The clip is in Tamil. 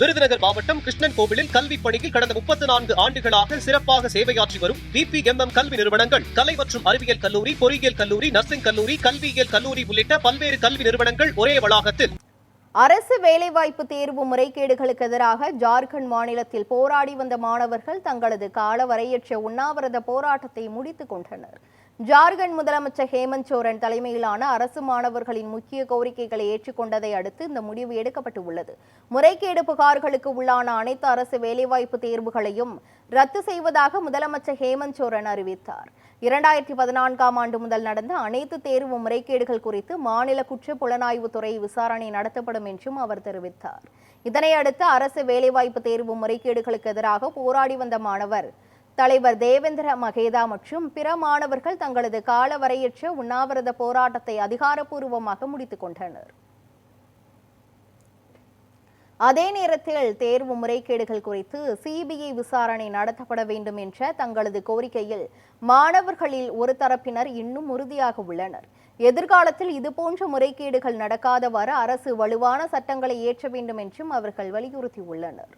விருதுநகர் மாவட்டம் கிருஷ்ணன் கோவிலில் கல்வி பணியில் கடந்த 34 ஆண்டுகளாக சிறப்பாக சேவையாற்றி வரும் VPMM கல்வி நிறுவனங்கள், கலை மற்றும் அறிவியல் கல்லூரி, பொறியியல் கல்லூரி, நர்சிங் கல்லூரி, கல்வியியல் கல்லூரி உள்ளிட்ட பல்வேறு கல்வி நிறுவனங்கள் ஒரே வளாகத்தில் அரசு வேலைவாய்ப்பு தேர்வு முறைகேடுகளுக்கு எதிராக ஜார்க்கண்ட் மாநிலத்தில் போராடி வந்த மாணவர்கள் தங்களது காலவரையற்ற உண்ணாவிரத போராட்டத்தை முடித்துக் கொண்டனர். ஜார்க்கண்ட் முதலமைச்சர் ஹேமந்த் சோரன் தலைமையிலான அரசு மாணவர்களின் முக்கிய கோரிக்கைகளை ஏற்றுக்கொண்டதை அடுத்து இந்த முடிவு எடுக்கப்பட்டுள்ளது. முறைகேடு புகார்களுக்கு உள்ளான அனைத்து அரசு வேலைவாய்ப்பு தேர்வுகளையும் ரத்து செய்வதாக முதலமைச்சர் ஹேமந்த் சோரன் அறிவித்தார். 2014ஆம் ஆண்டு முதல் நடந்த அனைத்து தேர்வு முறைகேடுகள் குறித்து மாநில குற்ற புலனாய்வுத்துறை விசாரணை நடத்தப்படும் என்றும் அவர் தெரிவித்தார். இதனையடுத்து அரசு வேலைவாய்ப்பு தேர்வு முறைகேடுகளுக்கு எதிராக போராடி வந்த மாணவர் தலைவர் தேவேந்திர மகேதா மற்றும் பிற மாணவர்கள் தங்களது காலவரையற்ற உண்ணாவிரத போராட்டத்தை அதிகாரப்பூர்வமாக முடித்துக் கொண்டனர். அதே நேரத்தில் தேர்வு முறைகேடுகள் குறித்து CBI விசாரணை நடத்தப்பட வேண்டும் என்ற தங்களது கோரிக்கையில் மாணவர்களில் ஒரு தரப்பினர் இன்னும் உறுதியாக உள்ளனர். எதிர்காலத்தில் இதுபோன்ற முறைகேடுகள் நடக்காதவாறு அரசு வலுவான சட்டங்களை இயற்ற வேண்டும் என்றும் அவர்கள் வலியுறுத்தியுள்ளனர்.